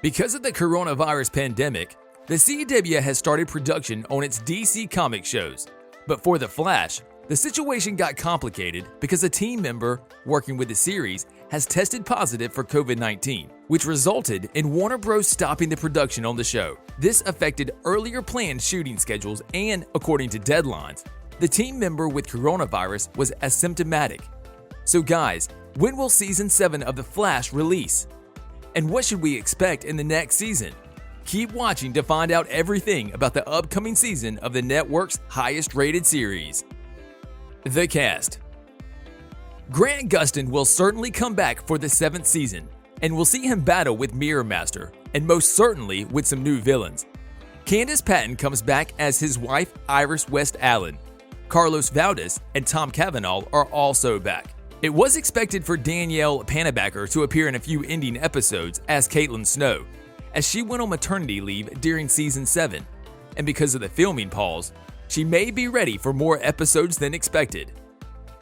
Because of the coronavirus pandemic, the CW has started production on its DC comic shows. But for The Flash, the situation got complicated because a team member working with the series has tested positive for COVID-19, which resulted in Warner Bros. Stopping the production on the show. This affected earlier planned shooting schedules and, according to deadlines, the team member with coronavirus was asymptomatic. So guys, when will Season 7 of The Flash release? And what should we expect in the next season? Keep watching to find out everything about the upcoming season of the network's highest-rated series. The cast. Grant Gustin will certainly come back for the 7th season, and we'll see him battle with Mirror Master, and most certainly with some new villains. Candice Patton comes back as his wife Iris West Allen. Carlos Valdes and Tom Cavanaugh are also back. It was expected for Danielle Panabaker to appear in a few ending episodes as Caitlin Snow, as she went on maternity leave during Season 7, and because of the filming pause, she may be ready for more episodes than expected.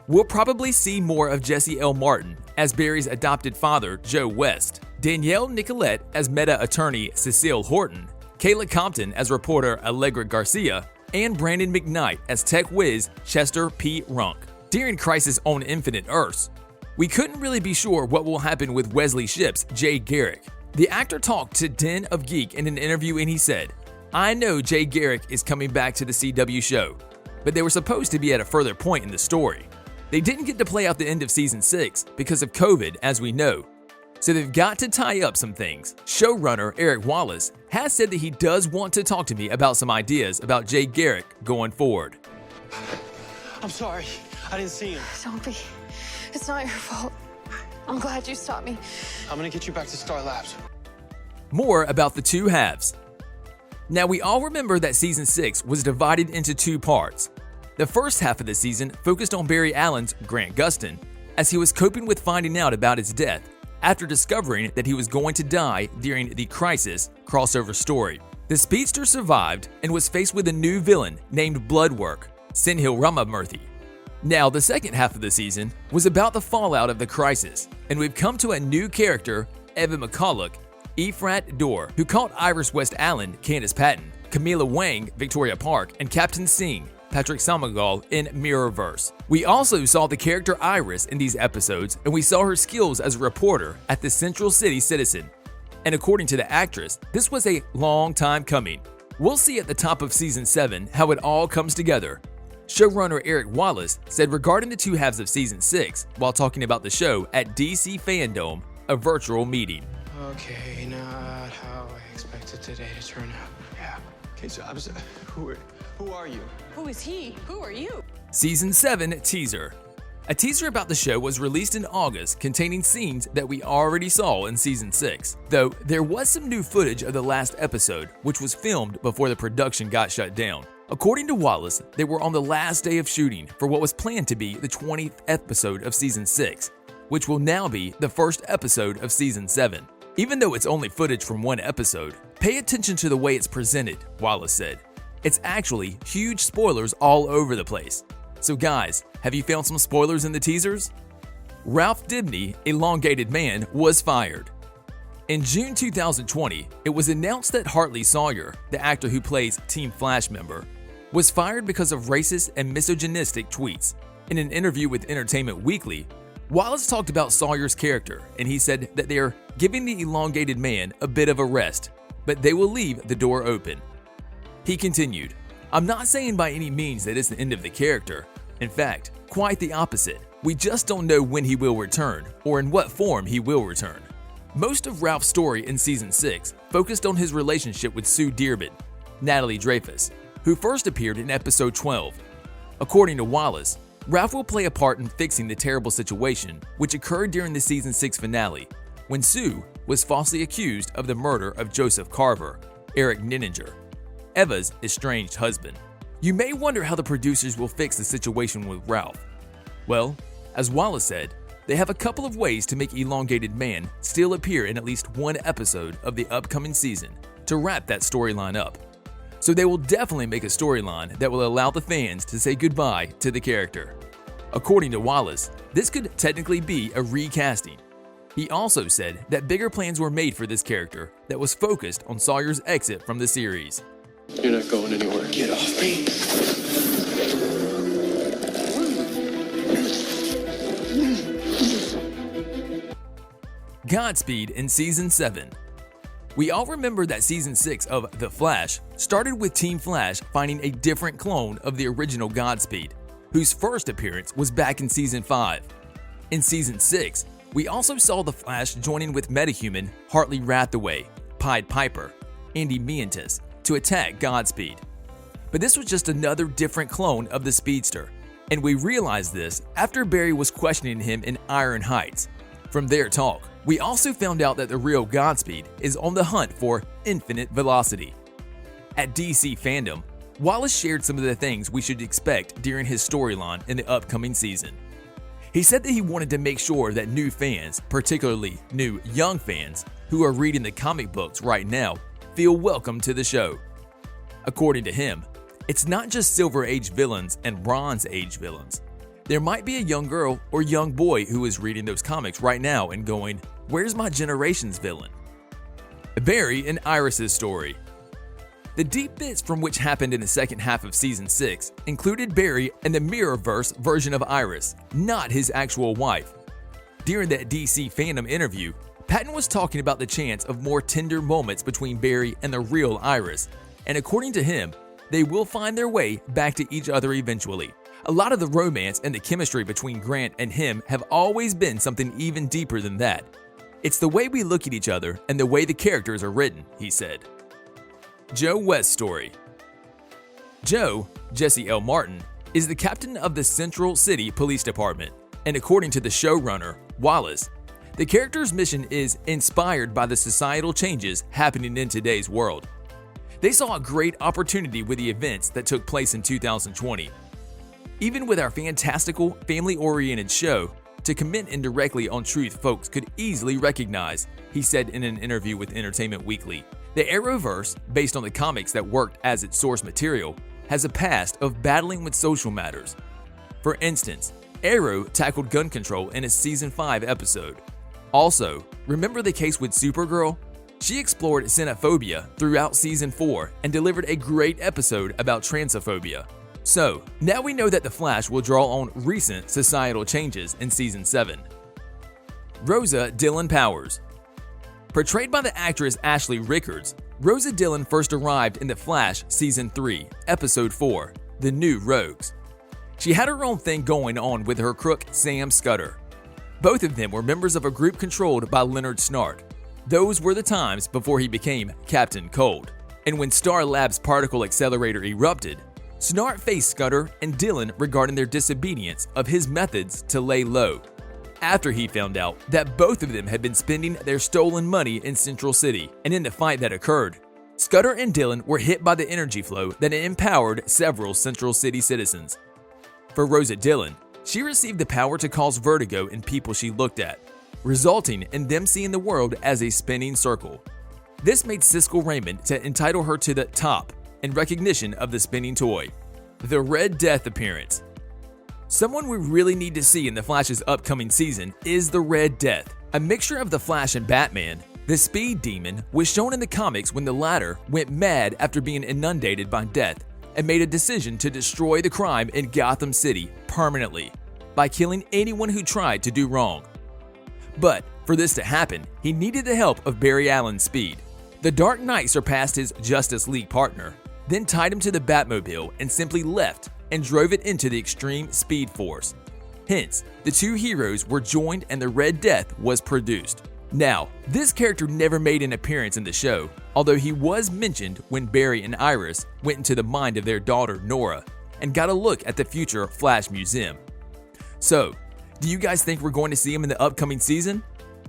We'll probably see more of Jesse L. Martin as Barry's adopted father, Joe West, Danielle Nicolette as meta attorney Cecile Horton, Kayla Compton as reporter Allegra Garcia, and Brandon McKnight as tech whiz Chester P. Runk. During Crisis on Infinite Earths, we couldn't really be sure what will happen with Wesley Shipp's Jay Garrick. The actor talked to Den of Geek in an interview and he said, "I know Jay Garrick is coming back to the CW show, but they were supposed to be at a further point in the story. They didn't get to play out the end of Season 6 because of COVID, as we know, so they've got to tie up some things." Showrunner Eric Wallace has said that he does want to talk to me about some ideas about Jay Garrick going forward. I'm sorry. I didn't see him. Don't be. It's not your fault. I'm glad you stopped me. I'm gonna get you back to Star Labs. More about the two halves. Now, we all remember that Season 6 was divided into two parts. The first half of the season focused on Barry Allen's Grant Gustin, as he was coping with finding out about his death after discovering that he was going to die during the Crisis crossover story. The speedster survived and was faced with a new villain named Bloodwork, Senhil Ramamurthy. Now, the second half of the season was about the fallout of the Crisis, and we've come to a new character, Evan McCulloch, Ephrat Dorr, who caught Iris West Allen, Candice Patton, Camila Wang, Victoria Park, and Captain Singh, Patrick Samagal, in Mirrorverse. We also saw the character Iris in these episodes, and we saw her skills as a reporter at the Central City Citizen. And according to the actress, this was a long time coming. We'll see at the top of Season 7 how it all comes together. Showrunner Eric Wallace said regarding the two halves of Season 6 while talking about the show at DC Fandom, a virtual meeting. Okay, not how I expected today to turn out. Yeah. Okay, so who are you? Who is he? Who are you? Season 7 teaser. A teaser about the show was released in August containing scenes that we already saw in Season 6, though there was some new footage of the last episode, which was filmed before the production got shut down. According to Wallace, they were on the last day of shooting for what was planned to be the 20th episode of Season 6, which will now be the first episode of Season 7. Even though it's only footage from one episode, pay attention to the way it's presented, Wallace said. It's actually huge spoilers all over the place. So guys, have you found some spoilers in the teasers? Ralph Dibny, elongated man, was fired. In June 2020, it was announced that Hartley Sawyer, the actor who plays Team Flash member, was fired because of racist and misogynistic tweets. In an interview with Entertainment Weekly, Wallace talked about Sawyer's character, and he said that they are giving the elongated man a bit of a rest, but they will leave the door open. He continued, "I'm not saying by any means that it's the end of the character. In fact, quite the opposite. We just don't know when he will return, or in what form he will return." Most of Ralph's story in Season 6 focused on his relationship with Sue Dearborn, Natalie Dreyfus, who first appeared in Episode 12. According to Wallace, Ralph will play a part in fixing the terrible situation which occurred during the Season 6 finale, when Sue was falsely accused of the murder of Joseph Carver, Eric Ninninger, Eva's estranged husband. You may wonder how the producers will fix the situation with Ralph. Well, as Wallace said, they have a couple of ways to make Elongated Man still appear in at least one episode of the upcoming season to wrap that storyline up. So they will definitely make a storyline that will allow the fans to say goodbye to the character. According to Wallace, this could technically be a recasting. He also said that bigger plans were made for this character that was focused on Sawyer's exit from the series. You're not going anywhere. Get off me. Godspeed in Season 7. We all remember that Season 6 of The Flash started with Team Flash finding a different clone of the original Godspeed, whose first appearance was back in Season 5. In Season 6, we also saw the Flash joining with metahuman Hartley Rathaway, Pied Piper, Andy Mientus to attack Godspeed. But this was just another different clone of the Speedster, and we realized this after Barry was questioning him in Iron Heights. From their talk, we also found out that the real Godspeed is on the hunt for infinite velocity. At DC Fandom, Wallace shared some of the things we should expect during his storyline in the upcoming season. He said that he wanted to make sure that new fans, particularly new young fans who are reading the comic books right now, feel welcome to the show. According to him, it's not just Silver Age villains and Bronze Age villains. There might be a young girl or young boy who is reading those comics right now and going, "Where's my generation's villain?" Barry and Iris's story. The deep bits from which happened in the second half of Season 6 included Barry and the Mirrorverse version of Iris, not his actual wife. During that DC Fandom interview, Patton was talking about the chance of more tender moments between Barry and the real Iris, and according to him, they will find their way back to each other eventually. A lot of the romance and the chemistry between Grant and him have always been something even deeper than that. It's the way we look at each other and the way the characters are written, he said. Joe West's story. Joe, Jesse L. Martin, is the captain of the Central City Police Department, and according to the showrunner, Wallace, the character's mission is inspired by the societal changes happening in today's world. They saw a great opportunity with the events that took place in 2020. Even with our fantastical, family-oriented show, to comment indirectly on truth folks could easily recognize, he said in an interview with Entertainment Weekly. The Arrowverse, based on the comics that worked as its source material, has a past of battling with social matters. For instance, Arrow tackled gun control in a Season 5 episode. Also, remember the case with Supergirl? She explored xenophobia throughout Season 4 and delivered a great episode about transophobia. So, now we know that The Flash will draw on recent societal changes in Season 7. Rosa Dillon Powers. Portrayed by the actress Ashley Rickards, Rosa Dillon first arrived in The Flash Season 3, Episode 4, The New Rogues. She had her own thing going on with her crook Sam Scudder. Both of them were members of a group controlled by Leonard Snart. Those were the times before he became Captain Cold. And when Star Labs' particle accelerator erupted, Snart faced Scudder and Dillon regarding their disobedience of his methods to lay low. After he found out that both of them had been spending their stolen money in Central City, and in the fight that occurred, Scudder and Dillon were hit by the energy flow that empowered several Central City citizens. For Rosa Dillon, she received the power to cause vertigo in people she looked at, resulting in them seeing the world as a spinning circle. This made Siskel Raymond to entitle her to the top in recognition of the spinning toy. The Red Death appearance. Someone we really need to see in The Flash's upcoming season is the Red Death. A mixture of The Flash and Batman, the Speed Demon was shown in the comics when the latter went mad after being inundated by death and made a decision to destroy the crime in Gotham City permanently by killing anyone who tried to do wrong. But for this to happen, he needed the help of Barry Allen's speed. The Dark Knight surpassed his Justice League partner, then tied him to the Batmobile and simply left and drove it into the extreme speed force. Hence, the two heroes were joined and the Red Death was produced. Now, this character never made an appearance in the show, although he was mentioned when Barry and Iris went into the mind of their daughter Nora and got a look at the future Flash Museum. So, do you guys think we're going to see him in the upcoming season?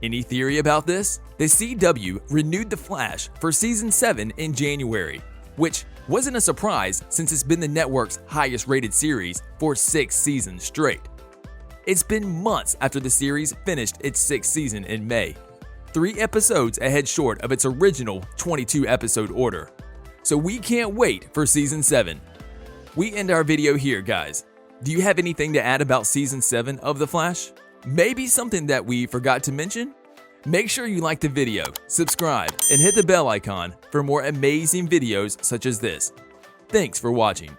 Any theory about this? The CW renewed The Flash for Season 7 in January, which wasn't a surprise since it's been the network's highest rated series for 6 seasons straight. It's been months after the series finished its 6th season in May, 3 episodes ahead short of its original 22 episode order. So we can't wait for Season 7. We end our video here, guys. Do you have anything to add about Season 7 of The Flash? Maybe something that we forgot to mention? Make sure you like the video, subscribe, and hit the bell icon for more amazing videos such as this. Thanks for watching.